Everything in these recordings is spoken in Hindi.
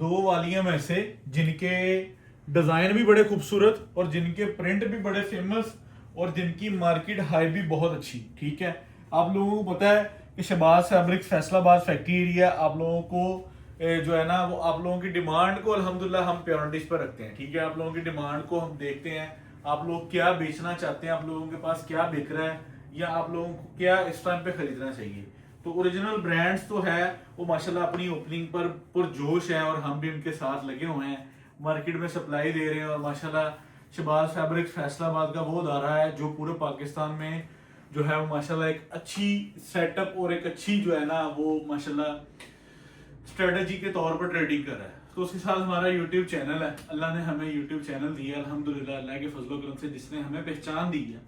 दो वालियां में से जिनके डिजाइन भी बड़े खूबसूरत और जिनके प्रिंट भी बड़े फेमस और जिनकी मार्केट हाई भी बहुत अच्छी। ठीक है, आप लोगों को पता है कि Shahbaz Fabrics Faisalabad factory area आप लोगों को जो है ना वो आप लोगों की डिमांड को अल्हम्दुलिल्लाह हम प्रायोरिटीज पर रखते हैं। ठीक है, आप लोगों की डिमांड को हम देखते हैं, आप लोग क्या बेचना चाहते हैं, आप लोगों के पास क्या बिक रहा है या आप लोगों को क्या इस टाइम पे खरीदना चाहिए। तो ओरिजिनल ब्रांड्स तो है वो माशाल्लाह अपनी ओपनिंग पर पुरजोश है और हम भी उनके साथ लगे हुए हैं, मार्केट में सप्लाई दे रहे हैं। और माशाल्लाह शहबाज फैब्रिक्स फैसलाबाद का वो अदारा है जो पूरे पाकिस्तान में जो है वो माशाल्लाह एक अच्छी सेटअप और एक अच्छी जो है ना वो माशाल्लाह स्ट्रेटजी के तौर पर ट्रेडिंग कर रहा है। तो उसके साथ हमारा यूट्यूब चैनल है, अल्लाह ने हमें यूट्यूब चैनल दिया अल्हम्दुलिल्लाह, अल्लाह के फजल करम से जिसने हमें पहचान दी है।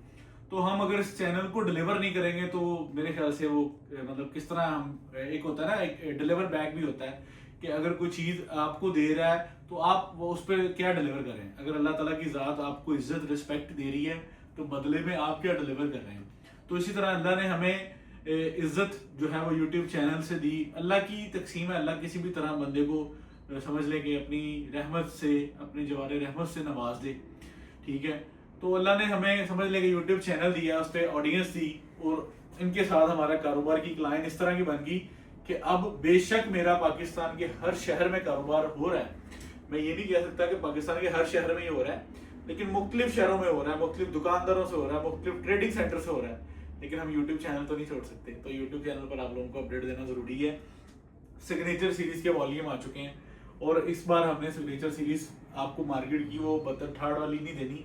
तो हम अगर इस चैनल को डिलीवर नहीं करेंगे तो मेरे ख्याल से वो मतलब किस तरह हम एक होता है ना एक डिलीवर बैक भी होता है कि अगर कोई चीज़ आपको दे रहा है तो आप वो उस पर क्या डिलीवर करें। अगर अल्लाह ताला की ज़ात आपको इज्जत रिस्पेक्ट दे रही है तो बदले में आप क्या डिलीवर कर रहे हैं। तो इसी तरह अल्लाह ने हमें इज्जत जो है वो यूट्यूब चैनल से दी। अल्लाह की तकसीम है, अल्लाह किसी भी तरह बंदे को समझ ले कि अपनी रहमत से अपनी जवार रहमत से नवाज दे। ठीक है, तो अल्लाह ने हमें समझ ले कि यूट्यूब चैनल दिया, उस पर ऑडियंस दी और इनके साथ हमारा कारोबार की क्लाइन इस तरह की बन गई कि अब बेशक मेरा पाकिस्तान के हर शहर में कारोबार हो रहा है। मैं ये नहीं कह सकता कि पाकिस्तान के हर शहर में ही हो रहा है, लेकिन मुख्तलिफ शहरों में हो रहा है, मुख्तलिफ दुकानदारों से हो रहा है, मुख्तलिफ ट्रेडिंग सेंटर से हो रहा है। लेकिन हम यूट्यूब चैनल तो नहीं छोड़ सकते, तो यूट्यूब चैनल पर आप लोगों को अपडेट देना जरूरी है। सिग्नेचर सीरीज के वॉल्यूम आ चुके हैं और इस बार हमने सिग्नेचर सीरीज आपको मार्केट की वो 72-68 वाली नहीं देनी,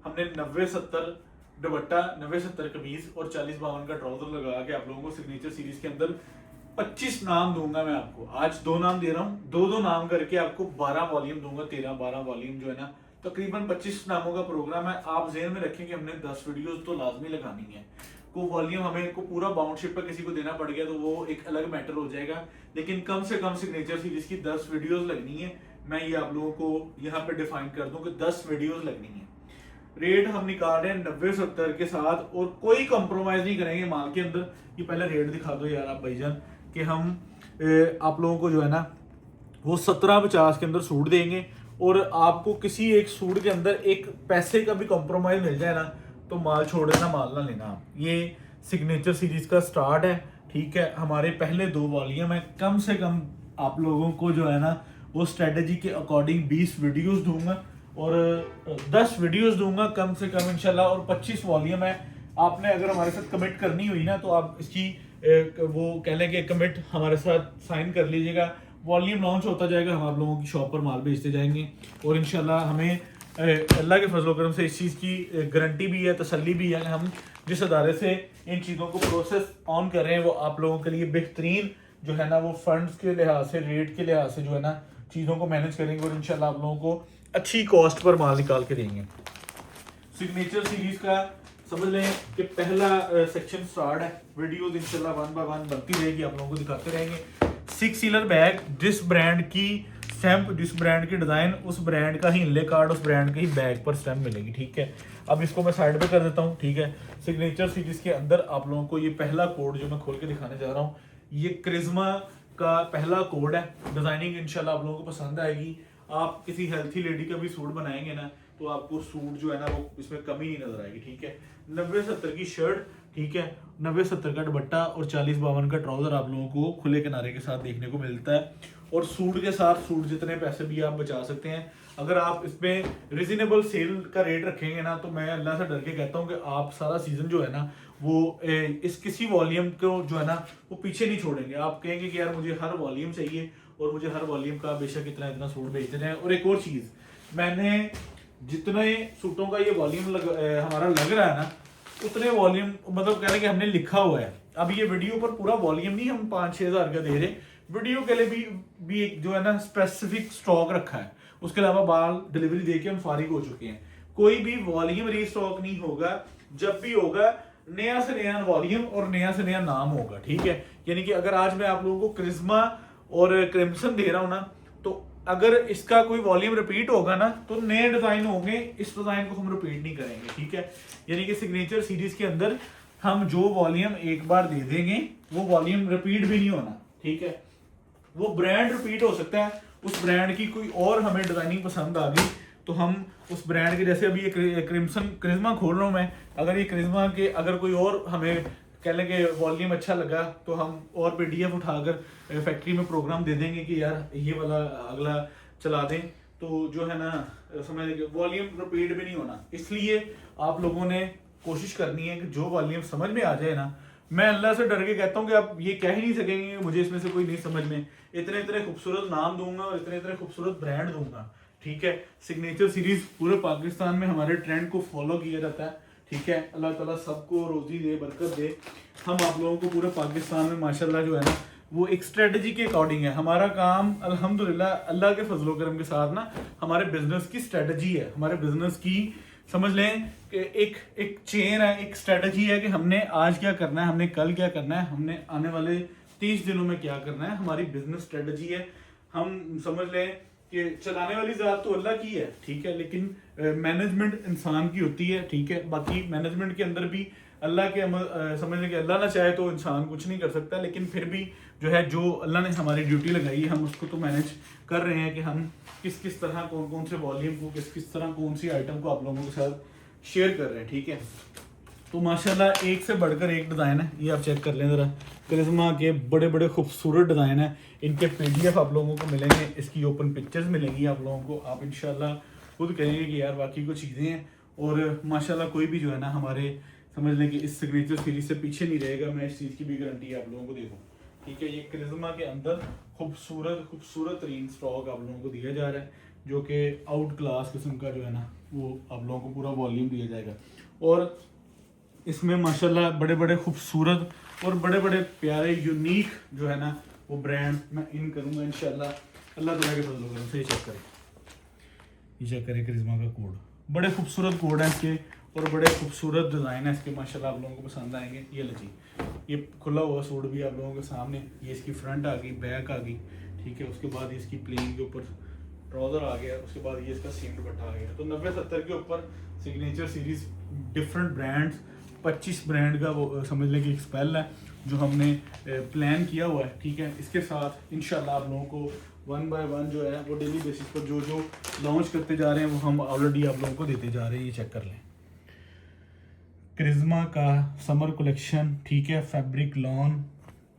हमने 90-70 दुपट्टा 90-70 कमीज और 40-52 का ट्राउजर लगा के आप लोगों को सिग्नेचर सीरीज के अंदर 25 नाम दूंगा मैं आपको। आज 2 नाम दे रहा हूँ, 2-2 नाम करके आपको 12 वॉल्यूम दूंगा, 13-12 वॉल्यूम जो है ना तकरीबन 25 नामों का प्रोग्राम है। आप जेहन में रखें कि हमने 10 वीडियोस तो लाजमी लगानी है। को वॉल्यूम हमें को पूरा बाउंडशिप पर किसी को देना पड़ गया तो वो एक अलग मैटर हो जाएगा, लेकिन कम से कम सिग्नेचर सीरीज की 10 वीडियोस लगनी है। मैं ये आप लोगों को यहाँ पे डिफाइन कर दूं कि 10 वीडियोस लगनी है। रेट हम निकाल रहे हैं 90-70 के साथ और कोई कॉम्प्रोमाइज नहीं करेंगे माल के अंदर। ये पहले रेट दिखा दो यार आप भाईजान कि हम आप लोगों को जो है ना वो 1750 के अंदर सूट देंगे और आपको किसी एक सूट के अंदर एक पैसे का भी कॉम्प्रोमाइज मिल जाए ना तो माल छोड़ देना, माल ना लेना। ये सिग्नेचर सीरीज का स्टार्ट है। ठीक है, हमारे पहले 2 वॉल्यूम है, कम से कम आप लोगों को जो है ना वो स्ट्रेटेजी के अकॉर्डिंग 20 वीडियोस दूंगा और 10 वीडियोस दूंगा कम से कम इंशाल्लाह, और 25 वॉल्यूम है। आपने अगर हमारे साथ कमिट करनी हुई ना तो आप इसकी वो कह लें कि कमिट हमारे साथ साइन कर लीजिएगा। वॉल्यूम लॉन्च होता जाएगा, हम आप लोगों की शॉप पर माल भेजते जाएंगे और इंशाल्लाह हमें अल्लाह के फजल करम से इस चीज़ की गारंटी भी है, तसल्ली भी है कि हम जिस अदारे से इन चीज़ों को प्रोसेस ऑन कर रहे हैं वो आप लोगों के लिए बेहतरीन जो है ना वो फंड्स के लिहाज से, रेट के लिहाज से जो है ना चीज़ों को मैनेज करेंगे और इंशाल्लाह आप लोगों को अच्छी कॉस्ट पर माल निकाल के देंगे। सिग्नेचर सीरीज का समझ लें कि पहला सेक्शन स्टार्ट है। वीडियोस इंशाल्लाह 1 बाय 1 बनती रहेगी, आप लोगों को दिखाते रहेंगे। 6 सीलर बैग, जिस ब्रांड की स्टैंप, जिस ब्रांड की डिजाइन, उस ब्रांड का ही इनले कार्ड, उस ब्रांड के ही बैग पर स्टैंप मिलेगी। ठीक है, अब इसको मैं साइड पे कर देता हूँ। ठीक है, सिग्नेचर सीरीज के अंदर आप लोगों को ये पहला कोड जो मैं खोल के दिखाने जा रहा हूँ, ये क्रिज्मा का पहला कोड है। डिजाइनिंग इंशाल्लाह आप लोगों को पसंद आएगी। आप किसी हेल्थी लेडी का भी सूट बनाएंगे ना तो आपको सूट जो है ना वो इसमें कमी नहीं नजर आएगी। ठीक है, 90-70 की शर्ट, ठीक है, 90-70 का दुपट्टा और 40-52 का ट्राउजर आप लोगों को खुले किनारे के साथ देखने को मिलता है। और सूट के साथ सूट जितने पैसे भी आप बचा सकते हैं। अगर आप इसमें रिजनेबल सेल का रेट रखेंगे ना तो मैं अल्लाह से डर के कहता हूँ कि आप सारा सीजन जो है ना वो इस किसी वॉल्यूम को जो है ना वो पीछे नहीं छोड़ेंगे। आप कहेंगे कि यार मुझे हर वॉल्यूम चाहिए और मुझे हर वॉल्यूम का बेशक इतना इतना सूट बेचते हैं। और एक और चीज़, मैंने जितने सूटों का ये वॉल्यूम हमारा लग रहा है ना उतने वॉल्यूम मतलब कह रहे कि हमने लिखा हुआ है। अब ये वीडियो पर पूरा वॉल्यूम नहीं हम 5-6 हज़ार का दे रहे, वीडियो के लिए भी एक जो है ना स्पेसिफिक स्टॉक रखा है। उसके अलावा बाल डिलीवरी देके हम फारिग हो चुके हैं। कोई भी वॉल्यूम रीस्टॉक नहीं होगा, जब भी होगा नया से नया वॉल्यूम और नया से नया नाम होगा। ठीक है, यानी कि अगर आज मैं आप लोगों को क्रिज्मा और क्रिम्सन दे रहा हूं ना तो अगर इसका कोई वॉल्यूम रिपीट होगा ना तो नए डिजाइन होंगे, इस डिजाइन को हम रिपीट नहीं करेंगे। ठीक है, यानी कि सिग्नेचर सीरीज के अंदर हम जो वॉल्यूम एक बार दे देंगे वो वॉल्यूम रिपीट भी नहीं होना। ठीक है, वो ब्रांड रिपीट हो सकता है, उस ब्रांड की कोई और हमें डिजाइनिंग पसंद आ गई तो हम उस ब्रांड के, जैसे अभी ये क्रिज्मा खोल रहा हूँ मैं, अगर ये क्रिज्मा के अगर कोई और हमें कह लें कि वॉल्यूम अच्छा लगा तो हम और PDF उठाकर फैक्ट्री में प्रोग्राम दे देंगे कि यार ये वाला अगला चला दें, तो जो है ना समझ लीजिए वॉल्यूम रिपीट भी नहीं होना। इसलिए आप लोगों ने कोशिश करनी है कि जो वॉल्यूम समझ में आ जाए ना, मैं अल्लाह से डर के कहता हूँ कि आप ये कह ही नहीं सकेंगे मुझे इसमें से कोई नहीं समझ में, इतने इतने खूबसूरत नाम दूंगा और इतने इतने खूबसूरत ब्रांड दूंगा, ठीक है। सिग्नेचर सीरीज पूरे पाकिस्तान में हमारे ट्रेंड को फॉलो किया जाता है, ठीक है। अल्लाह ताला सबको रोजी दे, बरकत दे। हम आप लोगों को पूरे पाकिस्तान में माशाल्लाह जो है ना वो एक स्ट्रेटजी के अकॉर्डिंग है हमारा काम, अल्हम्दुलिल्लाह अल्लाह के फजलो करम के साथ ना हमारे बिजनेस की स्ट्रेटजी है, हमारे बिजनेस की समझ लें कि एक चेन है, एक स्ट्रेटजी है कि हमने आज क्या करना है, हमने कल क्या करना है, हमने आने वाले 30 दिनों में क्या करना है, हमारी बिजनेस स्ट्रेटजी है। हम समझ लें कि चलाने वाली ज़ात तो अल्लाह की है, ठीक है, लेकिन मैनेजमेंट इंसान की होती है, ठीक है। बाकी मैनेजमेंट के अंदर भी अल्लाह के समझ लें कि अल्लाह ना चाहे तो इंसान कुछ नहीं कर सकता, लेकिन फिर भी जो है जो अल्लाह ने हमारी ड्यूटी लगाई है हम उसको तो मैनेज कर रहे हैं कि हम किस किस तरह कौन कौन से वॉल्यूम को, किस किस तरह कौन सी आइटम को आप लोगों के साथ शेयर कर रहे हैं, ठीक है। तो माशाल्लाह एक से बढ़कर एक डिज़ाइन है, ये आप चेक कर लें ज़रा, करिश्मा के बड़े बड़े खूबसूरत डिज़ाइन है। इनके PDF आप लोगों को मिलेंगे, इसकी ओपन पिक्चर्स मिलेंगी आप लोगों को, आप इंशाल्लाह खुद कहेंगे कि यार बाकी कुछ चीज़ें हैं। और माशाल्लाह कोई भी जो है ना हमारे समझ लें कि इस सिग्नेचर सीरीज से पीछे नहीं रहेगा, मैं इस चीज़ की भी गारंटी आप लोगों को दे दूँ, ठीक है। ये करिश्मा के अंदर खूबसूरत तरीन स्टॉक आप लोगों को दिया जा रहा है, जो कि आउट क्लास किस्म का जो है ना वो आप लोगों को पूरा वॉल्यूम दिया जाएगा। और इसमें माशाल्लाह बड़े बड़े खूबसूरत और बड़े बड़े प्यारे यूनिक जो है ना वो ब्रांड मैं इन करूँगा इंशाल्लाह, अल्लाह ताला के फजल करम से। ये चेक करें करिश्मा का कोड, बड़े खूबसूरत कोड है इसके और बड़े खूबसूरत डिज़ाइन है इसके, माशाल्लाह आप लोगों को पसंद आएंगे। ये लीजिए, ये खुला हुआ सूट भी आप लोगों के सामने, ये इसकी फ्रंट आ गई, बैक आ गई, ठीक है। उसके बाद इसकी प्लेन के ऊपर ट्राउज़र आ गया, उसके बाद ये इसका सेम दुपट्टा आ गया। तो 90-70 के ऊपर signature series different brands, 25 brand का वो समझ लें कि एक स्पेल है जो हमने प्लान किया हुआ है, ठीक है। इसके साथ इंशाल्लाह आप लोगों को 1 बाय 1 जो है वो डेली बेसिस पर जो जो लॉन्च करते जा रहे हैं वो हम ऑलरेडी आप लोगों को देते जा रहे हैं। ये चेक कर लें, करिश्मा का समर कलेक्शन, ठीक है, फैब्रिक लॉन।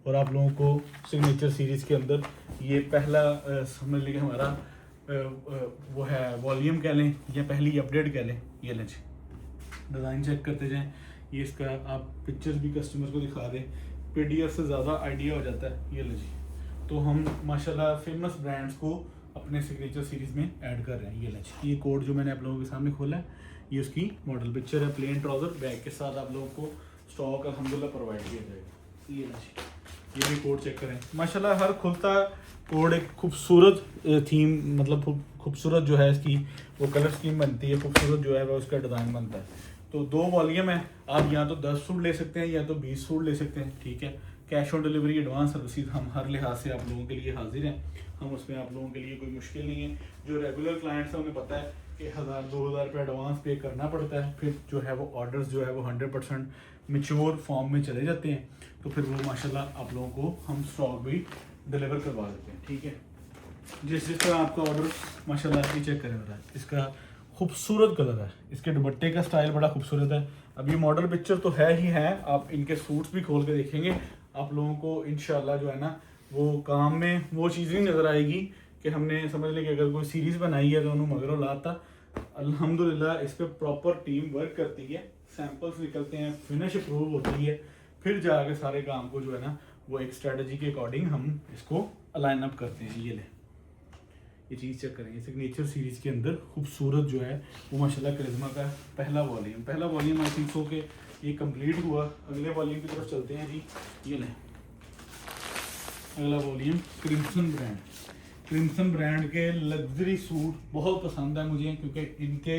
और आप लोगों को सिग्नेचर सीरीज़ के अंदर ये पहला समझ लें कि हमारा वो है वॉल्यूम कह लें या पहली अपडेट कह लें। ये लें डिज़ाइन चेक करते जाएं, ये इसका आप पिक्चर्स भी कस्टमर को दिखा दें, PDF से ज़्यादा आइडिया हो जाता है। ये लीजिए, तो हम माशाल्लाह फेमस ब्रांड्स को अपने सिग्नेचर सीरीज़ में ऐड कर रहे हैं। ये लीजिए, ये कोड जो मैंने आप लोगों के सामने खोला है ये उसकी मॉडल पिक्चर है, प्लेन ट्राउज़र बैग के साथ आप लोगों को स्टॉक अल्हम्दुलिल्लाह प्रोवाइड किया जाएगा। ये लीजिए, ये भी कोड चेक करें, माशाल्लाह हर खुलता कोड एक खूबसूरत थीम, मतलब खूबसूरत जो है इसकी वो कलर स्कीम बनती है, खूबसूरत जो है वो उसका डिज़ाइन बनता है। तो 2 वॉल्यूम है, आप या तो 10 सूट ले सकते हैं या तो 20 सूट ले सकते हैं, ठीक है। Cash on delivery advance services हम हर लिहाज से आप लोगों के लिए हाजिर हैं, हम उसमें आप लोगों के लिए कोई मुश्किल नहीं है। जो रेगुलर क्लाइंट्स हैं उन्हें पता है कि 1000-2000 रुपये एडवांस पे करना पड़ता है, फिर जो है वो ऑर्डर्स जो है वो 100% मैच्योर फॉर्म में चले जाते हैं, तो फिर वो माशाल्लाह आप लोगों को हम स्टॉक भी डिलीवर करवा देते हैं, ठीक है। जिस तरह आपका ऑर्डर माशाल्लाह ये चेक करें रहा है, इसका खूबसूरत कलर है, इसके दुपट्टे का स्टाइल बड़ा खूबसूरत है। अब ये मॉडल पिक्चर तो है ही है, आप इनके सूट्स भी खोल के देखेंगे, आप लोगों को इंशाल्लाह जो है ना वो काम में वो चीज़ नहीं नज़र आएगी कि हमने समझ लें कि अगर कोई सीरीज़ बनाई है तो उन्होंने मगरों लाता। अल्हम्दुलिल्लाह इस पर प्रॉपर टीम वर्क करती है, सैम्पल्स निकलते हैं, फिनिश अप्रूव होती है, फिर जाके सारे काम को जो है ना वो एक स्ट्रेटजी के अकॉर्डिंग हम इसको अलाइन अप करते हैं। ये ले, ये चीज़ चेक करेंगे, सिग्नेचर सीरीज़ के अंदर खूबसूरत जो है वो माशाल्लाह करिश्मा का पहला वॉल्यूम आई थिंक सो के ये कंप्लीट हुआ। अगले वॉल्यूम की तरफ चलते हैं जी। ये लें अगला वॉल्यूम, क्रिम्सन ब्रांड के लग्जरी सूट बहुत पसंद है मुझे, क्योंकि इनके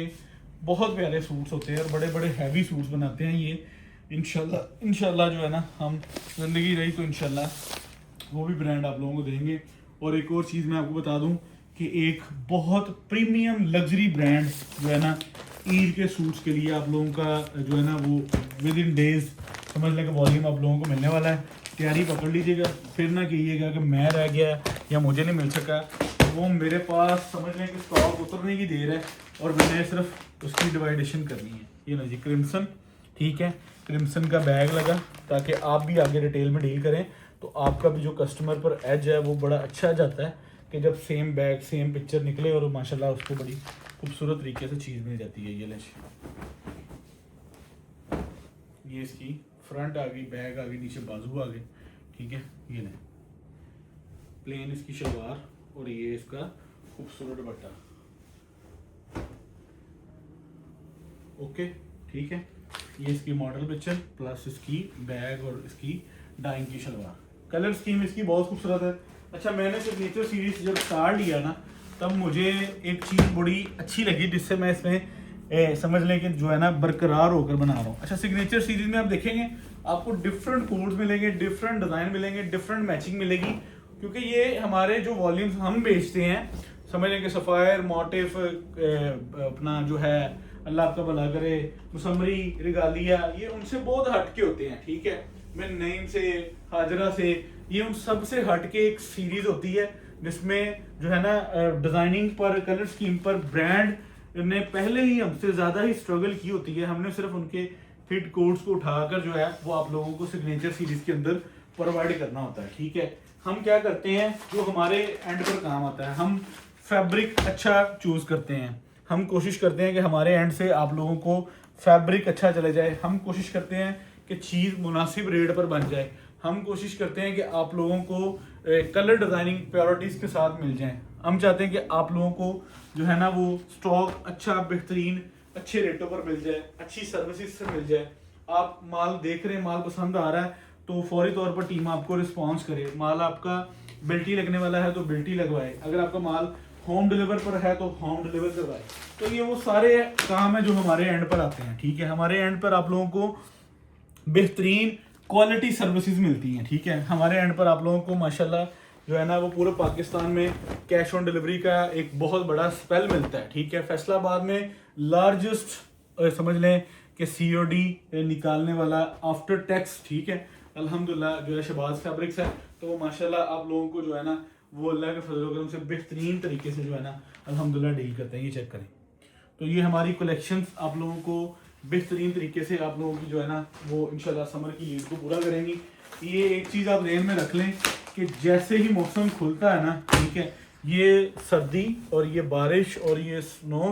बहुत प्यारे सूट्स होते हैं और बड़े बड़े हैवी सूट्स बनाते हैं ये। इंशाल्लाह जो है ना हम ज़िंदगी रही तो इंशाल्लाह वो भी ब्रांड आप लोगों को देंगे। और एक और चीज़ मैं आपको बता दूं कि एक बहुत प्रीमियम लग्जरी ब्रांड जो है ना ईद के सूट्स के लिए आप लोगों का जो है ना वो विद इन डेज समझ लें कि वॉल्यूम आप लोगों को मिलने वाला है। तैयारी पकड़ लीजिएगा, फिर ना कहिएगा कि मैं रह गया या मुझे नहीं मिल सका, वो मेरे पास समझ लें कि स्टॉक उतरने की देर है और मैंने सिर्फ उसकी डिवाइडेशन करनी है। ये ना जी क्रिम्सन, ठीक है, क्रिम्सन का बैग लगा ताकि आप भी आगे रिटेल में डील करें तो आपका भी जो कस्टमर पर एज है वो बड़ा अच्छा जाता है कि जब सेम बैग सेम पिक्चर निकले और माशाल्लाह उसको बड़ी खूबसूरत तरीके से चीज़ मिल जाती है। ये इसकी फ्रंट आ गई, बैग आ गई, नीचे बाजू आ गए, ठीक है। ये नहीं प्लेन इसकी शलवार और ये इसका खूबसूरत दुपट्टा, ओके, ठीक है। ये इसकी मॉडल पिक्चर प्लस इसकी बैग और इसकी डाइंग की शलवार, कलर स्कीम इसकी बहुत खूबसूरत है। अच्छा, मैंने सिग्नेचर सीरीज जब स्टार्ट लिया ना तब मुझे एक चीज़ बड़ी अच्छी लगी जिससे मैं इसमें समझ लें कि जो है ना बरकरार होकर बना रहा हूँ। अच्छा, सिग्नेचर सीरीज में आप देखेंगे आपको डिफरेंट कोड्स मिलेंगे, डिफरेंट डिज़ाइन मिलेंगे, डिफरेंट मैचिंग मिलेगी, क्योंकि ये हमारे जो वॉल्यूम्स हम बेचते हैं समझ लें कि सफ़ायर, मोटिफ, अपना जो है अल्लाह आपका भला करे, मुसम्मरी, रिगालिया, ये उनसे बहुत हट के होते हैं, ठीक है। मैं नईम से, हाजरा से, ये उन सब से हट के एक सीरीज होती है जिसमें जो है ना डिज़ाइनिंग पर, कलर स्कीम पर ब्रांड ने पहले ही हमसे ज़्यादा ही स्ट्रगल की होती है। हमने सिर्फ उनके हिट कोड्स को उठाकर जो है वो आप लोगों को सिग्नेचर सीरीज के अंदर प्रोवाइड करना होता है, ठीक है। हम क्या करते हैं जो हमारे एंड पर काम आता है, हम फैब्रिक अच्छा चूज़ करते हैं, हम कोशिश करते हैं कि हमारे एंड से आप लोगों को फैब्रिक अच्छा चले जाए, हम कोशिश करते हैं कि चीज़ मुनासिब रेट पर बन जाए, हम कोशिश करते हैं कि आप लोगों को कलर डिज़ाइनिंग प्योरिटीज़ के साथ मिल जाएं। हम चाहते हैं कि आप लोगों को जो है ना वो स्टॉक अच्छा, बेहतरीन, अच्छे रेटों पर मिल जाए, अच्छी सर्विसेज से मिल जाए। आप माल देख रहे हैं, माल पसंद आ रहा है तो फौरी तौर पर टीम आपको रिस्पॉन्स करे। माल आपका बिल्टी लगने वाला है तो बिल्टी लगवाए, अगर आपका माल होम डिलीवर पर है तो होम डिलीवर करवाए। तो ये वो सारे काम है जो हमारे एंड पर आते हैं, ठीक है। हमारे एंड पर आप लोगों को बेहतरीन क्वालिटी सर्विसेज मिलती हैं, ठीक है। हमारे एंड पर आप लोगों को माशाल्लाह जो है ना वो पूरे पाकिस्तान में कैश ऑन डिलीवरी का एक बहुत बड़ा स्पेल मिलता है, ठीक है। फैसलाबाद में लार्जेस्ट समझ लें कि COD निकालने वाला आफ्टर टैक्स, ठीक है, अल्हम्दुलिल्लाह जो है शहबाज फैब्रिक्स है। तो वो माशाल्लाह आप लोगों को जो है ना वो अल्लाह के फजल करम से बेहतरीन तरीके से जो है ना अल्हम्दुलिल्लाह डील करते हैं। ये चेक करें, तो ये हमारी कलेक्शंस आप लोगों को बेहतरीन तरीके से आप लोगों की जो है ना वो इंशाल्लाह समर की लीड को पूरा करेंगी। ये एक चीज़ आप ध्यान में रख लें कि जैसे ही मौसम खुलता है ना, ठीक है, ये सर्दी और ये बारिश और ये स्नो,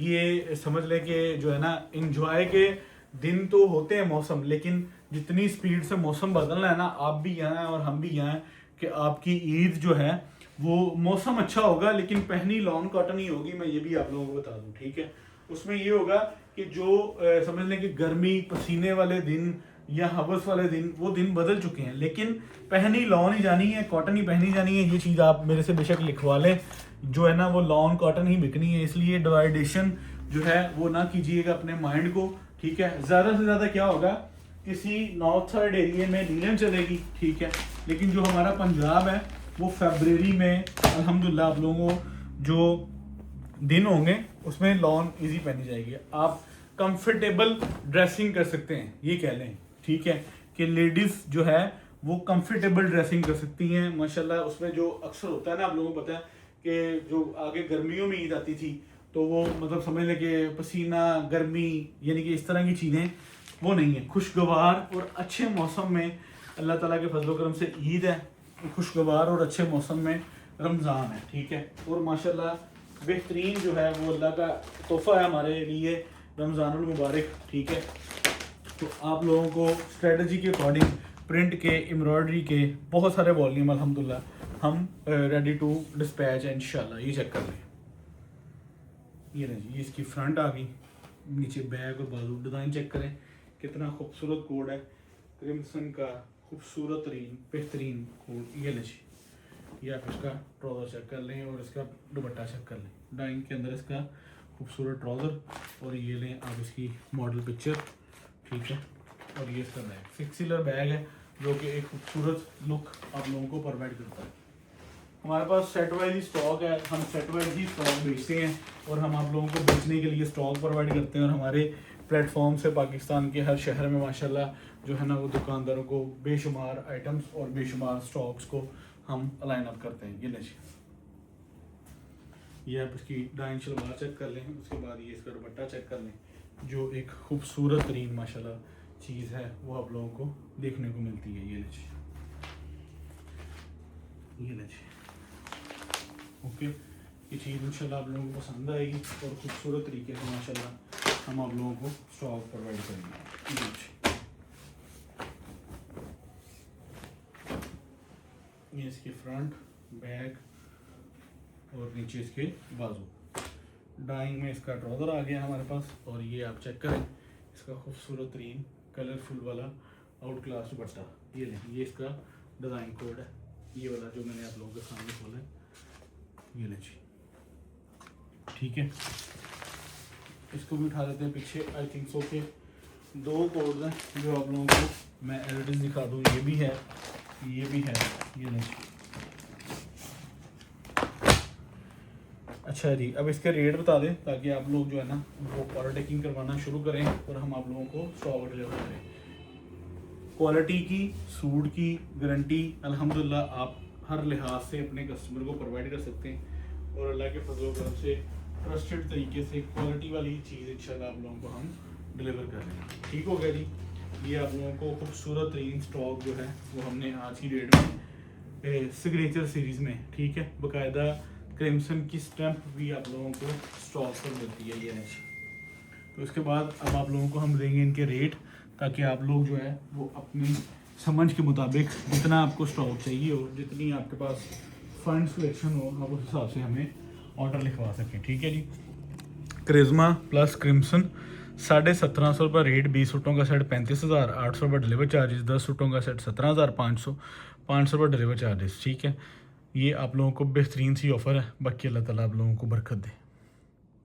ये समझ लें कि जो है ना इंजॉय के दिन तो होते हैं मौसम, लेकिन जितनी स्पीड से मौसम बदलना है ना, आप भी यहाँ हैं और हम भी यहाँ हैं कि आपकी ईद जो है वो मौसम अच्छा होगा लेकिन पहनी लॉन कॉटन ही होगी। मैं ये भी आप लोगों को बता दूं, ठीक है। उसमें ये होगा कि जो समझ लें कि गर्मी, पसीने वाले दिन या हवस वाले दिन, वो दिन बदल चुके हैं, लेकिन पहनी लॉन ही जानी है, कॉटन ही पहनी जानी है। ये चीज़ आप मेरे से बेशक लिखवा लें, जो है ना वो लॉन कॉटन ही बिकनी है। इसलिए डिवाइडेशन जो है वो ना कीजिएगा अपने माइंड को, ठीक है। ज़्यादा से ज़्यादा क्या होगा, किसी नॉर्थ साइड एरिया में लीलन चलेगी, ठीक है, लेकिन जो हमारा पंजाब है वो फरवरी में अल्हम्दुलिल्लाह आप लोगों को जो दिन होंगे उसमें लॉन इजी पहनी जाएगी। आप कंफर्टेबल ड्रेसिंग कर सकते हैं, ये कह लें, ठीक है, कि लेडीज़ जो है वो कंफर्टेबल ड्रेसिंग कर सकती हैं माशाल्लाह। उसमें जो अक्सर होता है ना, आप लोगों को पता है कि जो आगे गर्मियों में ईद आती थी तो वो मतलब समझ लें कि पसीना, गर्मी, यानी कि इस तरह की चीज़ें वो नहीं है। खुशगवार और अच्छे मौसम में अल्लाह ताला के फजल करम से ईद है, खुशगवार और अच्छे मौसम में रमज़ान है, ठीक है। और माशाल्लाह बेहतरीन जो है वो अल्लाह का तोहफ़ा है हमारे लिए, रमज़ानुल मुबारक, ठीक है। तो आप लोगों को स्ट्रेटजी के अकॉर्डिंग प्रिंट के, एम्ब्रॉयडरी के बहुत सारे वॉल्यूम अल्हम्दुलिल्लाह हम रेडी टू डिस्पैच है इंशाल्लाह। ये चेक कर लें, ये नहीं, ये इसकी फ्रंट आ गई, नीचे बैग और बाजू डिज़ाइन चेक करें, कितना खूबसूरत कोड है क्रिम्सन का, खूबसूरत तरीन बेहतरीन कोड। ये लीजिए, ये आप इसका ट्राउज़र चेक कर लें और इसका दुपट्टा चेक कर लें, डाइंग के अंदर इसका खूबसूरत ट्राउज़र, और ये लें आप इसकी मॉडल पिक्चर, ठीक है। और ये इसका बैग, 6 सीलर बैग है जो कि एक खूबसूरत लुक आप लोगों को प्रोवाइड करता है। हमारे पास सेट वाइज ही स्टॉक है, हम सेट वाइज ही स्टॉक बेचते हैं और हम आप लोगों को बेचने के लिए स्टॉक प्रोवाइड करते हैं। और हमारे प्लेटफॉर्म से पाकिस्तान के हर शहर में माशाल्लाह जो है ना वो दुकानदारों को बेशुमार आइटम्स और बेशुमार स्टॉक्स को हम अलाइन अप करते हैं। ये ले जी, ये आप इसकी डाइन शलवार चेक कर लें, उसके बाद ये इसका दुपट्टा चेक कर लें, जो एक खूबसूरत तरीन माशाल्लाह चीज़ है वो आप लोगों को देखने को मिलती है। ये ले जी, ये ले जी, ओके। ये चीज़ इंशाल्लाह आप लोगों को पसंद आएगी और खूबसूरत तरीके से माशाल्लाह हम आप लोगों को स्टॉक प्रोवाइड करेंगे। ये जी, ये इसके फ्रंट, बैक और नीचे इसके बाजू। डाइंग में इसका ट्राउज़र आ गया हमारे पास, और ये आप चेक करें इसका खूबसूरत तरीन कलरफुल वाला आउट क्लास दुपट्टा। ये लें, ये इसका डिज़ाइन कोड है, ये वाला जो मैंने आप लोगों के सामने खोला है। ये लें जी, ठीक है। इसको भी उठा लेते हैं पीछे। आई थिंक सो के 2 कोड हैं जो आप लोगों को मैं एडिटिव दिखा दूँ। ये भी है, ये भी है। ये लें जी, अच्छा जी। अब इसके रेट बता दें ताकि आप लोग जो है ना वो ऑर्डर टेकिंग करवाना शुरू करें और हम आप लोगों को स्टॉक डिलीवर करें। क्वालिटी की, सूट की गारंटी अल्हम्दुलिल्लाह आप हर लिहाज से अपने कस्टमर को प्रोवाइड कर सकते हैं, और अल्लाह के फजल करम से ट्रस्टेड तरीके से क्वालिटी वाली चीज़ इंशाल्लाह आप लोगों को हम डिलीवर कर रहे हैं। ठीक हो गया जी। ये आप लोगों को खूबसूरत तरीन स्टॉक जो है वो हमने आज की डेट में सिग्नेचर सीरीज़ में, ठीक है, बाकायदा क्रिम्सन की स्टैंप भी आप लोगों को स्टॉक पर मिलती है। ये नहीं, तो इसके बाद अब आप लोगों को हम देंगे इनके रेट, ताकि आप लोग जो है वो अपनी समझ के मुताबिक जितना आपको स्टॉक चाहिए हो, जितनी आपके पास फंड सिलेक्शन हो, आप उस हिसाब से हमें ऑर्डर लिखवा सकें। ठीक है जी। करिश्मा प्लस क्रिम्सन 1750 रुपये रेट, 20 सूटों का सेट 35,000, 800 रुपये डिलीवर चार्जेस, 10 सूटों का सेट 17,500, 500 रुपये डिलीवर चार्जेस। ठीक है, ये आप लोगों को बेहतरीन सी ऑफ़र है। बाकी अल्लाह ताला आप लोगों को बरकत दे।